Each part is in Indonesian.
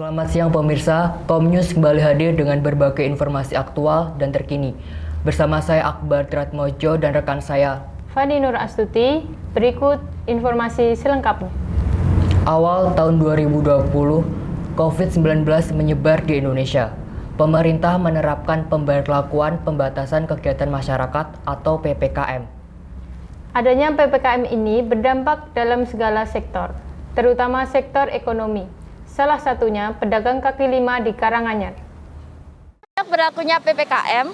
Selamat siang pemirsa, Komnews kembali hadir dengan berbagai informasi aktual dan terkini. Bersama saya Akbar Tratmojo dan rekan saya Fani Nur Astuti, berikut informasi selengkapnya. Awal tahun 2020, COVID-19 menyebar di Indonesia. Pemerintah menerapkan pemberlakuan pembatasan kegiatan masyarakat atau PPKM. Adanya PPKM ini berdampak dalam segala sektor, terutama sektor ekonomi. Salah satunya pedagang kaki lima di Karanganyar. Sejak berlakunya PPKM,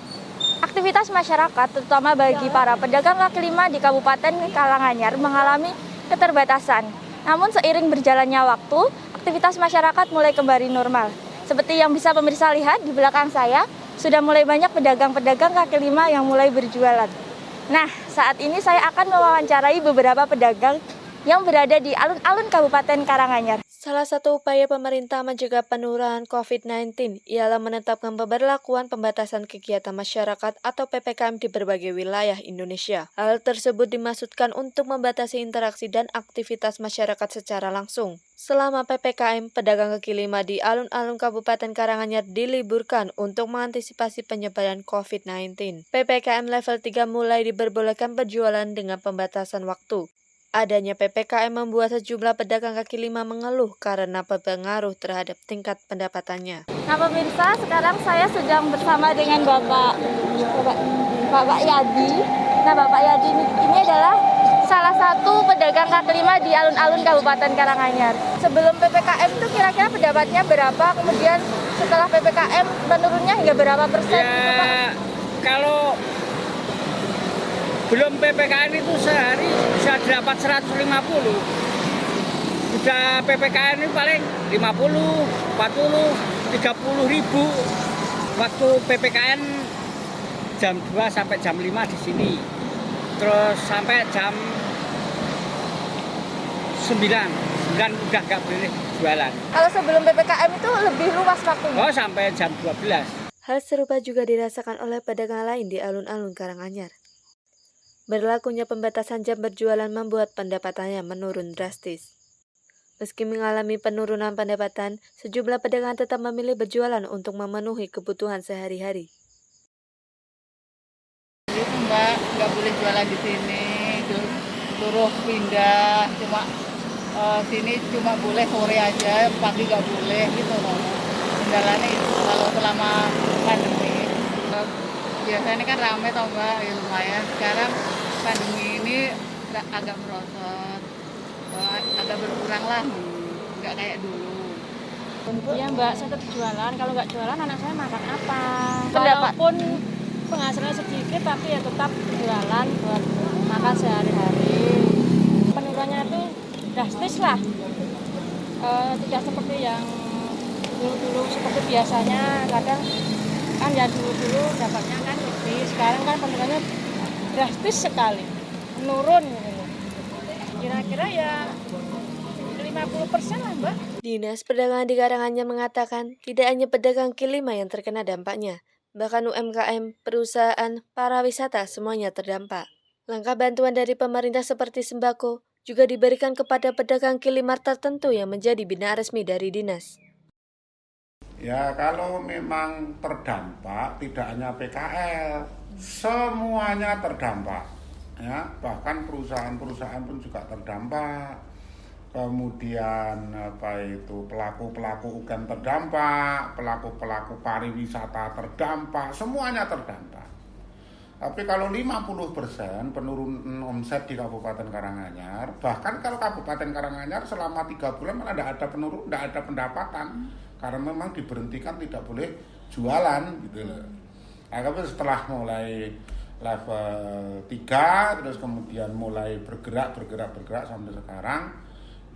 aktivitas masyarakat terutama bagi para pedagang kaki lima di Kabupaten Karanganyar mengalami keterbatasan. Namun seiring berjalannya waktu, aktivitas masyarakat mulai kembali normal. Seperti yang bisa pemirsa lihat di belakang saya, sudah mulai banyak pedagang-pedagang kaki lima yang mulai berjualan. Nah, saat ini saya akan mewawancarai beberapa pedagang yang berada di alun-alun Kabupaten Karanganyar. Salah satu upaya pemerintah mencegah penularan COVID-19 ialah menetapkan pemberlakuan pembatasan kegiatan masyarakat atau PPKM di berbagai wilayah Indonesia. Hal tersebut dimaksudkan untuk membatasi interaksi dan aktivitas masyarakat secara langsung. Selama PPKM, pedagang kaki lima di alun-alun Kabupaten Karanganyar diliburkan untuk mengantisipasi penyebaran COVID-19. PPKM level 3 mulai diperbolehkan berjualan dengan pembatasan waktu. Adanya PPKM membuat sejumlah pedagang kaki lima mengeluh karena berpengaruh terhadap tingkat pendapatannya. Nah pemirsa, sekarang saya sedang bersama dengan Bapak Yadi. Nah Bapak Yadi ini adalah salah satu pedagang kaki lima di alun-alun Kabupaten Karanganyar. Sebelum PPKM itu kira-kira pendapatnya berapa? Kemudian setelah PPKM menurunnya hingga berapa persen? Ya, kalau belum PPKM itu sehari bisa dapat 150. Sudah PPKM ini paling 50, 40, 30 ribu. Waktu PPKM jam 2 sampai jam 5 di sini. Terus sampai jam 9 udah nggak boleh jualan. Kalau sebelum PPKM itu lebih luas waktunya? Oh, sampai jam 12. Hal serupa juga dirasakan oleh pedagang lain di alun-alun Karanganyar. Berlakunya pembatasan jam berjualan membuat pendapatannya menurun drastis. Meski mengalami penurunan pendapatan, sejumlah pedagang tetap memilih berjualan untuk memenuhi kebutuhan sehari-hari. Itu Mbak, nggak boleh jualan di sini, suruh pindah, cuma sini cuma boleh sore aja, pagi nggak boleh gitu loh. Kendalanya itu kalau selama pandemi. Biasanya kan ramai tau Mbak, ya lumayan. Sekarang pandemi ini agak merosot, agak berkurang lah, nggak kayak dulu. Iya Mbak, saya tetap jualan. Kalau nggak jualan anak saya makan apa? Pendapat. Walaupun penghasilannya sedikit, tapi ya tetap jualan buat makan sehari-hari. Penurunannya itu drastis lah, tidak seperti yang dulu-dulu seperti biasanya. Kadang kan ya dulu dapatnya kan lebih, sekarang kan penurunannya drastis sekali, menurun gitu. Kira-kira ya 50% lah Mbak. Dinas Perdagangan di Karanganyar mengatakan tidak hanya pedagang kaki lima yang terkena dampaknya, bahkan UMKM, perusahaan, para wisata semuanya terdampak. Langkah bantuan dari pemerintah seperti sembako juga diberikan kepada pedagang kaki lima tertentu yang menjadi binaan resmi dari dinas. Ya kalau memang terdampak tidak hanya PKL, semuanya terdampak. Ya, bahkan perusahaan-perusahaan pun juga terdampak. Kemudian pelaku-pelaku UGM terdampak, pelaku-pelaku pariwisata terdampak, semuanya terdampak. Tapi kalau 50% penurunan omset di Kabupaten Karanganyar, bahkan kalau Kabupaten Karanganyar selama 3 bulan malah tidak ada pendapatan. Karena memang diberhentikan tidak boleh jualan gitu loh. Tapi setelah mulai level 3 terus kemudian mulai bergerak sampai sekarang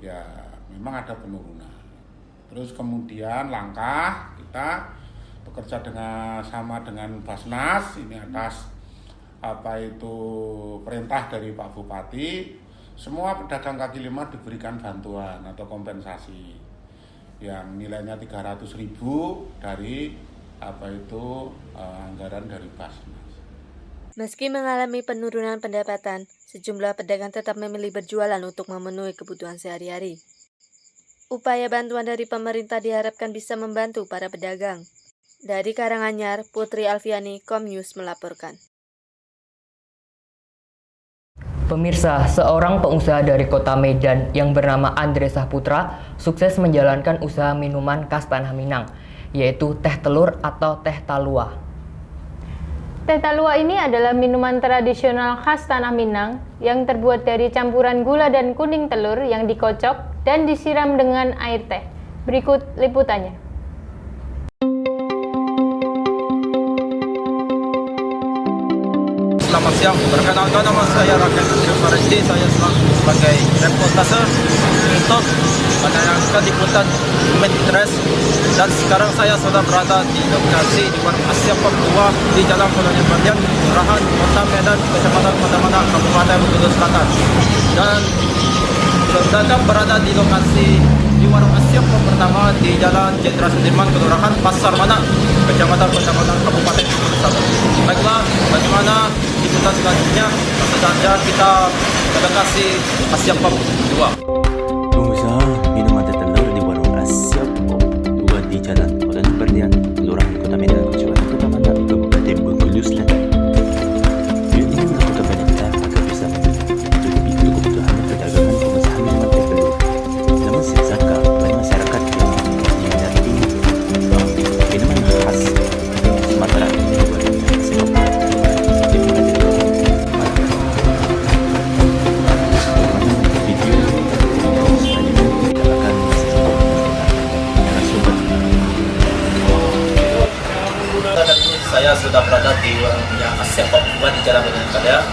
ya memang ada penurunan. Terus kemudian langkah kita bekerja sama dengan Basnas ini atas perintah dari Pak Bupati, semua pedagang kaki lima diberikan bantuan atau kompensasi yang nilainya 300.000 dari anggaran dari Basnas. Meski mengalami penurunan pendapatan, sejumlah pedagang tetap memilih berjualan untuk memenuhi kebutuhan sehari-hari. Upaya bantuan dari pemerintah diharapkan bisa membantu para pedagang. Dari Karanganyar, Putri Alfiani, Komnews melaporkan. Pemirsa, seorang pengusaha dari kota Medan yang bernama Andre Saputra sukses menjalankan usaha minuman khas Tanah Minang, yaitu teh telur atau teh talua. Teh talua ini adalah minuman tradisional khas Tanah Minang yang terbuat dari campuran gula dan kuning telur yang dikocok dan disiram dengan air teh. Berikut liputannya. Selamat siang, perkenalkan nama saya Raken Faridi, saya sebagai reportase untuk menayangkan liputan Medtres, dan sekarang saya sudah berada di lokasi di Warung Asia Pub 2 di Jalan Kolonial Bandian, Kelurahan Kota Medan, Kecamatan Kota-Mana, Kabupaten Bengkulu Selatan. Dan sedang berada di lokasi di Warung Asia Pub pertama di Jalan Jenderal Sudirman, Kelurahan Pasar Mana, Kecamatan Kota-Mana, Kabupaten Bengkulu Selatan. Baiklah, bagaimana liputan selanjutnya? Langsung saja kita ke lokasi Asia Pub 2. Pengusaha minuman teh telur di Warung Asia Pub 2 di Jalan Kolonial Bandian, Kelurahan Kota Medan, Kecamatan Kota-Mana, Kabupaten Bengkulu Selatan. Dia ingin melakukan banyak hal agar bisa mencukupi kebutuhan perdagangan pengusaha minuman teh telur. Namun siapakah banyak masyarakat yang diminati minuman khas Sumatera ini di Warung Asia Pub. Saya sudah berada di Warungnya Asia Pub 2 di Jalan Kolonial Bandian.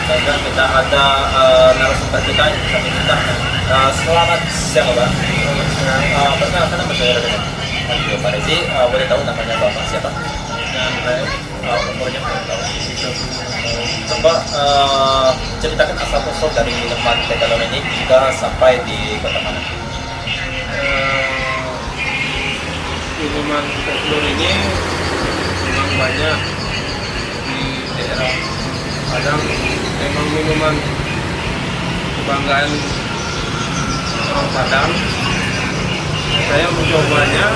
Dan kita ada narasumber kita yang bisa kita. Selamat siang, Pak. Perkenalkan nama saya Raden Faridi. Boleh tahu namanya Bapak siapa? Umurnya berapa tahun? Coba ceritakan asal usul dari minuman teh telur ini hingga sampai di kota mana? Minuman teh telur ini memang banyak di daerah Padang. Memang minuman kebanggaan orang Padang. Saya mencobanya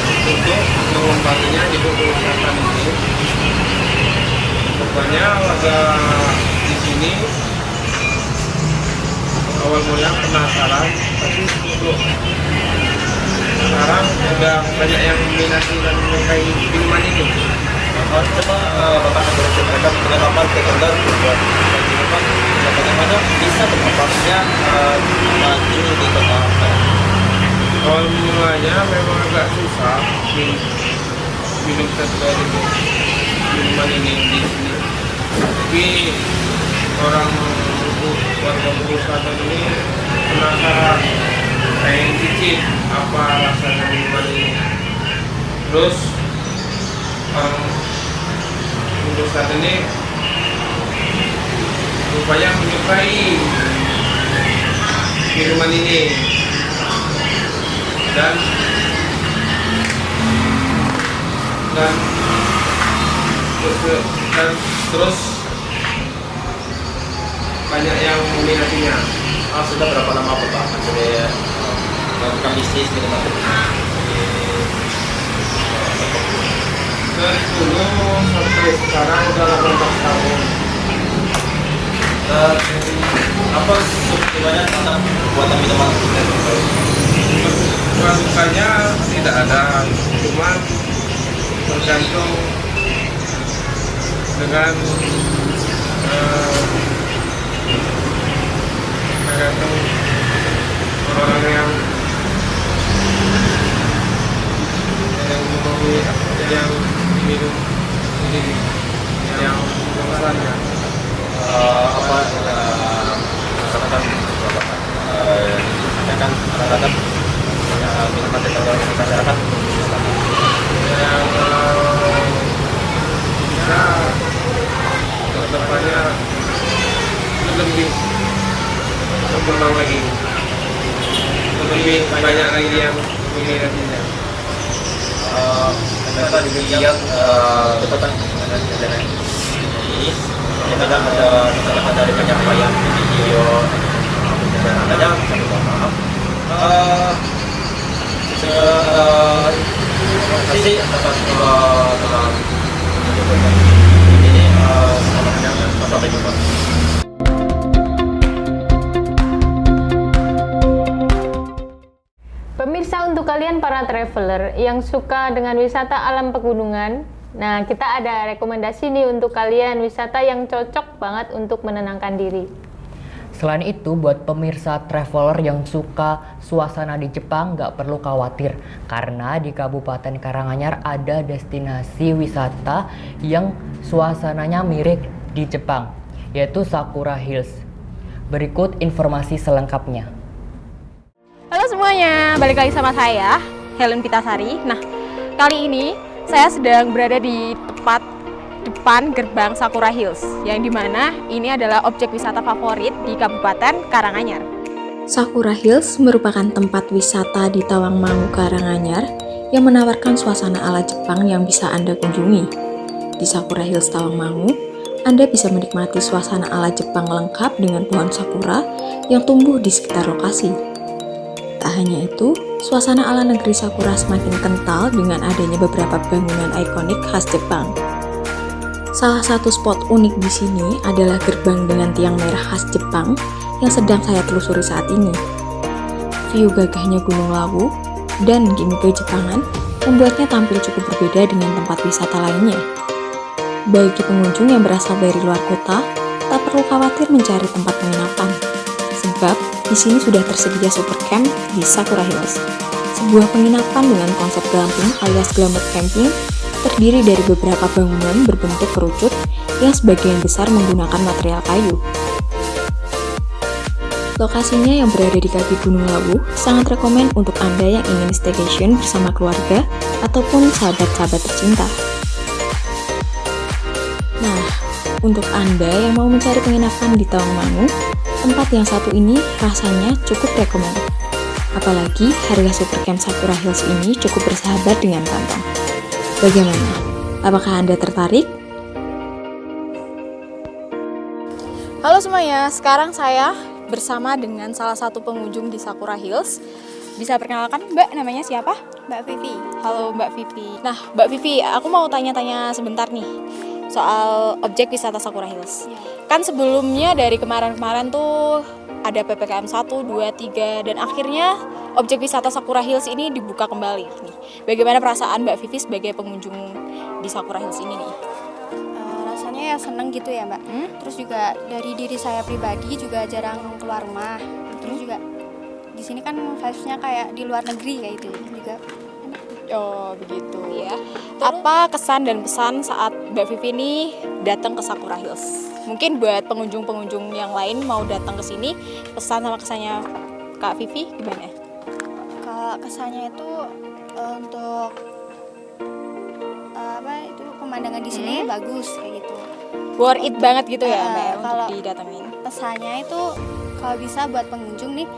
untuk mengembangkannya di Bengkulu Selatan ini. Rupanya warga di sini awal mula penasaran, tapi untuk sekarang udah banyak yang minati dan menyukai minuman ini. Coba Bapak akan mereka pengalaman teh telur buat minuman, bagaimana bisa bermanfaatnya di kota Padang. Awal mulanya memang agak susah minum teh telur ini, minuman ini di sini. Tapi orang warga Bengkulu Selatan ini penasaran, pengen cicip apa rasanya minuman ini. Terus orang Bengkulu Selatan ini rupanya menyukai minuman ini, dan terus banyak yang meminatinya. Sudah berapa lama Bapak sudah melakukan bisnis minuman teh telur? Dari dulu sampai sekarang udah 18 tahun. Apa sukanya tentang buatan minuman teh telur? Sukanya tidak ada, cuma tergantung dengan tergantung orang yang minum ini, yang pemesannya. Apa masyarakat kan rata-rata minuman teh telur masyarakat Yang bisa kedepannya lebih berkembang lagi, lebih banyak lagi yang meminatinya. ternyata demikian catatan dengan ini kadang ada misalkan dari penyampaian video dan ada satu maaf coba. Pemirsa, untuk kalian para traveler yang suka dengan wisata alam pegunungan, nah kita ada rekomendasi nih untuk kalian wisata yang cocok banget untuk menenangkan diri. Selain itu, buat pemirsa traveler yang suka suasana di Jepang nggak perlu khawatir, karena di Kabupaten Karanganyar ada destinasi wisata yang suasananya mirip di Jepang, yaitu Sakura Hills. Berikut informasi selengkapnya. Halo semuanya, balik lagi sama saya, Helen Pitasari. Nah, kali ini saya sedang berada di tepat depan gerbang Sakura Hills, yang dimana ini adalah objek wisata favorit di Kabupaten Karanganyar. Sakura Hills merupakan tempat wisata di Tawangmangu, Karanganyar yang menawarkan suasana ala Jepang yang bisa Anda kunjungi. Di Sakura Hills Tawangmangu, Anda bisa menikmati suasana ala Jepang lengkap dengan pohon sakura yang tumbuh di sekitar lokasi. Tak hanya itu, suasana ala negeri sakura semakin kental dengan adanya beberapa bangunan ikonik khas Jepang. Salah satu spot unik di sini adalah gerbang dengan tiang merah khas Jepang yang sedang saya telusuri saat ini. View gagahnya Gunung Lawu dan gimmick Jepangan membuatnya tampil cukup berbeda dengan tempat wisata lainnya. Bagi pengunjung yang berasal dari luar kota, tak perlu khawatir mencari tempat penginapan, sebab di sini sudah tersedia super camp di Sakura Hills. Sebuah penginapan dengan konsep glamping alias glamour camping terdiri dari beberapa bangunan berbentuk kerucut yang sebagian besar menggunakan material kayu. Lokasinya yang berada di kaki Gunung Lawu sangat rekomen untuk Anda yang ingin staycation bersama keluarga ataupun sahabat-sahabat tercinta. Nah, untuk Anda yang mau mencari penginapan di Tawangmangu, tempat yang satu ini rasanya cukup rekomen. Apalagi harga super camp Sakura Hills ini cukup bersahabat dengan kantong. Bagaimana? Apakah Anda tertarik? Halo semuanya, sekarang saya bersama dengan salah satu pengunjung di Sakura Hills. Bisa perkenalkan Mbak, namanya siapa? Mbak Vivi. Halo Mbak Vivi. Nah Mbak Vivi, aku mau tanya-tanya sebentar nih soal objek wisata Sakura Hills. Kan sebelumnya dari kemarin-kemarin tuh ada PPKM 1, 2, 3 dan akhirnya objek wisata Sakura Hills ini dibuka kembali nih. Bagaimana perasaan Mbak Vivi sebagai pengunjung di Sakura Hills ini nih? Rasanya ya seneng gitu ya Mbak. Terus juga dari diri saya pribadi juga jarang keluar rumah. Terus juga di sini kan vibes-nya kayak di luar negeri kayak gitu juga. Oh begitu ya. Apa kesan dan pesan saat Mbak Vivi ini datang ke Sakura Hills? Mungkin buat pengunjung-pengunjung yang lain mau datang ke sini, pesan sama kesannya Kak Vivi gimana? Kalau kesannya itu untuk pemandangan di sini bagus kayak gitu. Worth it banget gitu ya Mbak kalau untuk didatengin. Pesannya itu kalau bisa buat pengunjung nih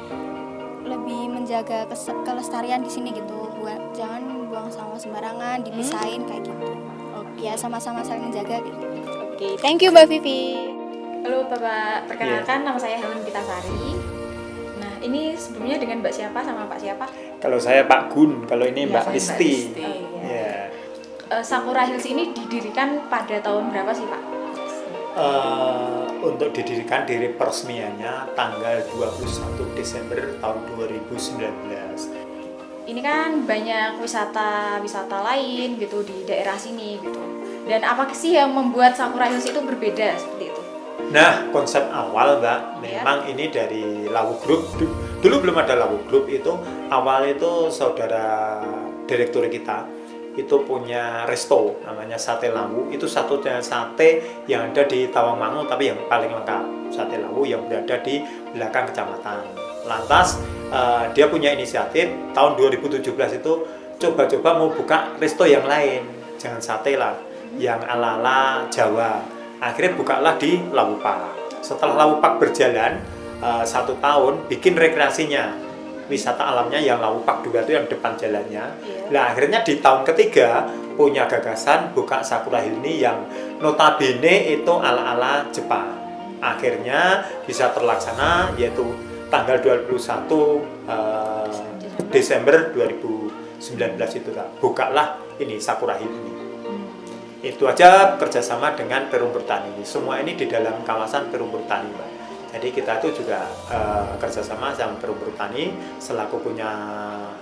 lebih menjaga kelestarian di sini gitu. Jangan buang sampah sembarangan, dipisahin kayak gitu. Ya sama-sama saling menjaga gitu. Oke, thank you Mbak Vivi. Halo Bapak, perkenalkan nama saya Helen Pitasari. Nah, ini sebelumnya dengan Mbak siapa sama Pak siapa? Kalau saya Pak Gun, kalau ini Ya, Mbak saya Listi. Mbak Listi. Sakura Hills ini didirikan pada tahun berapa sih Pak? Untuk didirikan dari peresmiannya tanggal 21 Desember tahun 2019. Ini kan banyak wisata lain gitu di daerah sini gitu. Dan apa sih yang membuat Sakura Hills itu berbeda seperti itu? Nah, konsep awal Mbak, memang ini dari Lawu Group. Dulu belum ada Lawu Group, itu awal itu saudara direktur kita itu punya resto namanya Sate Lawu. Itu satunya sate yang ada di Tawangmangu tapi yang paling lengkap. Sate Lawu yang berada di belakang kecamatan. Lantas dia punya inisiatif tahun 2017 itu coba-coba mau buka resto yang lain, jangan sate lah, yang ala-ala Jawa. Akhirnya bukalah di Lawu Pak. Setelah Lawu Pak berjalan 1 tahun, bikin rekreasinya, wisata alamnya yang Lawu Pak 2 itu yang depan jalannya. Nah akhirnya di tahun ketiga punya gagasan buka Sakura Hills ini yang notabene itu ala-ala Jepang. Akhirnya bisa terlaksana yaitu tanggal 21 Desember 2019 itu bukalah ini Sakura Hills ini. Itu aja kerjasama dengan Perum Pertani. Semua ini di dalam kawasan Perum Pertani, Mbak. Jadi kita itu juga kerjasama sama Perum Pertani selaku punya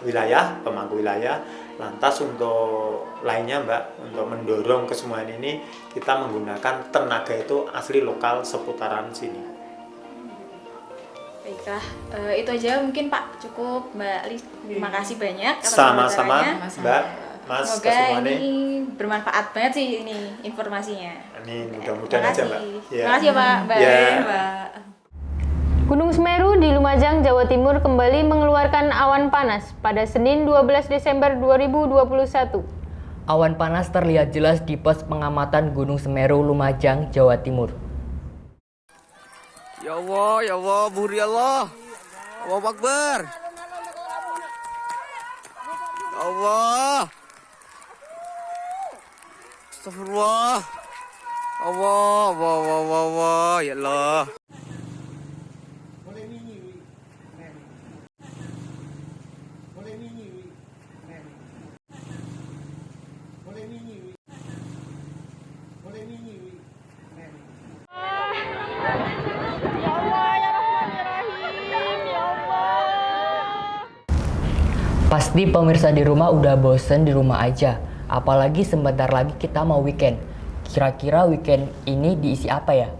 wilayah, pemangku wilayah. Lantas untuk lainnya, Mbak, untuk mendorong kesemuanya ini kita menggunakan tenaga itu asli lokal seputaran sini. Baiklah, itu aja mungkin Pak, cukup Mbak Lis. Terima kasih banyak atas Sama-sama, wawancaranya. Mbak, Mas, Semoga kesemuanya. ini bermanfaat banget sih ini informasinya. Ini mudah-mudahan aja, Mbak. Terima kasih ya Pak. Baik, Ya. Mbak. Gunung Semeru di Lumajang, Jawa Timur kembali mengeluarkan awan panas pada Senin 12 Desember 2021. Awan panas terlihat jelas di pos pengamatan Gunung Semeru, Lumajang, Jawa Timur. Ya Allah, Buri Allah. Allahu Akbar. Ya Allah. Astagfirullah. Allah, ya Allah. Pasti pemirsa di rumah udah bosen di rumah aja, apalagi sebentar lagi kita mau weekend. Kira-kira weekend ini diisi apa ya?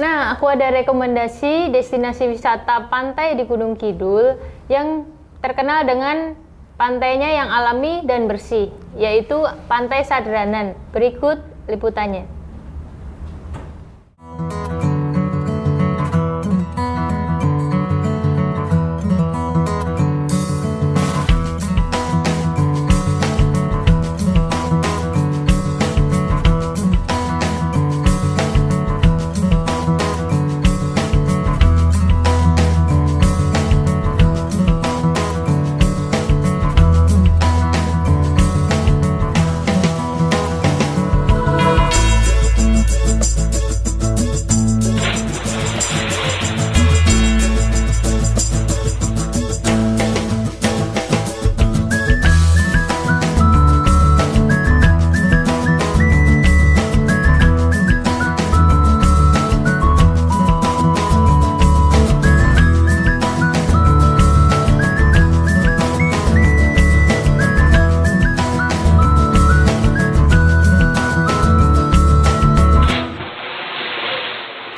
Nah, aku ada rekomendasi destinasi wisata pantai di Gunung Kidul yang terkenal dengan pantainya yang alami dan bersih, yaitu Pantai Sadranan. Berikut liputannya.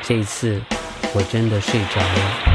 这一次我真的睡着了。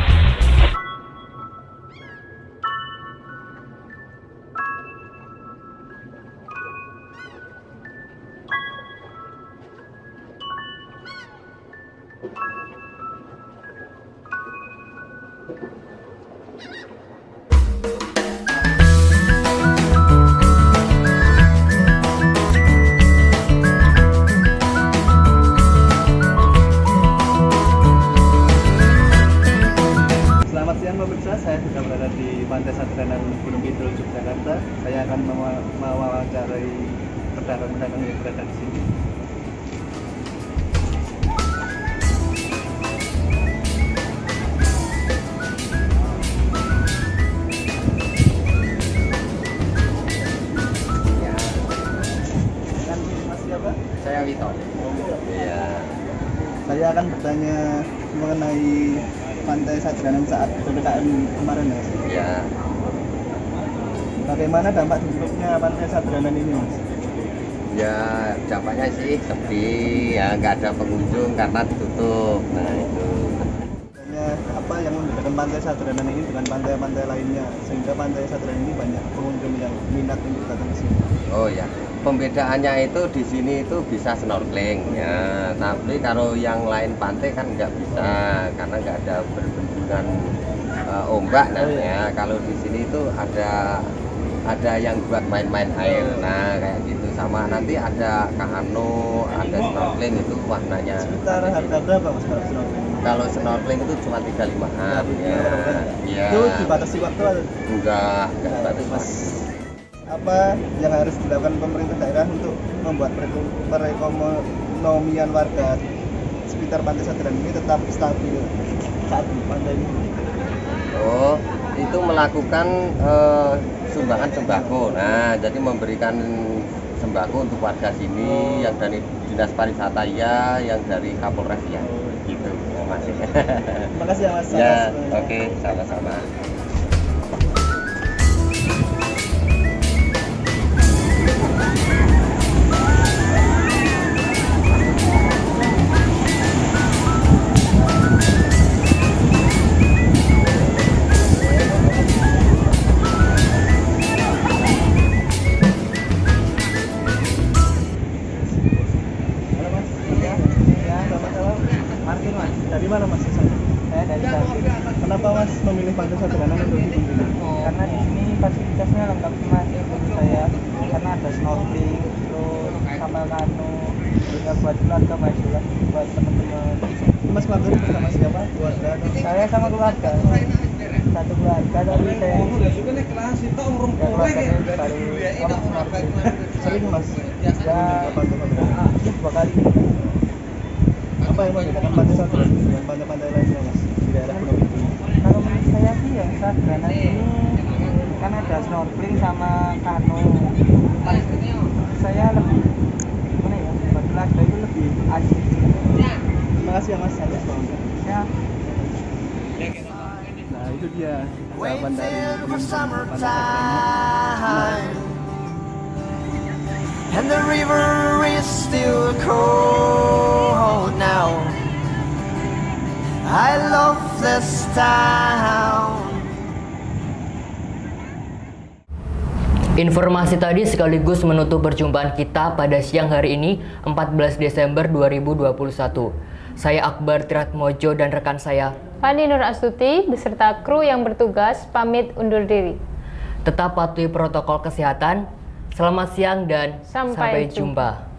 Selamat siang pemirsa, saya sudah berada di Pantai Sadranan Gunung Kidul, Yogyakarta. Saya akan mewawancarai pedagang-pedagang yang berada di sini. Kan Mas siapa? Saya Wito. Iya. Saya akan bertanya mengenai Pantai Sadranan saat PPKM kemarin ya. Iya. Bagaimana dampak buruknya Pantai Sadranan ini, Mas? Ya dampaknya sih sepi, ya nggak ada pengunjung karena ditutup. Nah itu. Apa yang membedakan Pantai Sadranan ini dengan pantai-pantai lainnya sehingga Pantai Sadranan ini banyak pengunjung yang minat untuk datang ke sini? Oh ya, pembedaannya itu di sini itu bisa snorkeling ya, tapi kalau yang lain pantai kan nggak bisa karena nggak ada berbendungan ombak. Nah ya, kalau di sini itu ada yang buat main-main air, nah kayak gitu, sama nanti ada kano, ada snorkeling itu warnanya. Sekitar harga berapa Mas kalau snorkeling? Kalau snorkeling itu cuma 35-an ya. Itu dibatasi waktu atau? Enggak dibatasi Mas. Apa yang harus dilakukan pemerintah daerah untuk membuat perekonomian warga sekitar Pantai Sadranan ini tetap stabil saat di pantai ini? Oh, itu melakukan sumbangan sembako. Nah, jadi memberikan sembako untuk warga sini, yang dari Dinas Pariwisata ya, yang dari Kapolres ya, gitu ya Mas. Terima kasih ya Mas. Ya, oke, sama-sama. Dari mana Mas? Saya dari Jambi. Kenapa Mas memilih Pantai Sadranan untuk dikunjungi? Karena di sini fasilitasnya lengkap sih Mas menurut saya. Karena ada snorkeling, terus kapal kano, juga buat keluarga Mas, juga buat teman-teman. Mas keluarga bersama siapa? Keluarga? Saya sama keluarga. Satu keluarga tapi saya keluarganya baru snorkeling. Sering Mas? Ya, Dua kali. Apa yang membedakan Pantai Sadranan dengan pantai-pantai lainnya Mas di daerah Gunung Kidul? kalau menurut saya sih yang Sadranan ini kan ada snorkeling sama kano. Mas, saya lebih gimana ya, buat keluarga itu lebih asik. Terima kasih ya Mas atas waktunya. Ya. Nah itu dia sahabat dari Pantai Sadranan. And the river is still cold now. I love this town. Informasi tadi sekaligus menutup perjumpaan kita pada siang hari ini 14 Desember 2021. Saya Akbar Triatmojo dan rekan saya Fani Nur Astuti beserta kru yang bertugas pamit undur diri. Tetap patuhi protokol kesehatan. Selamat siang dan sampai jumpa.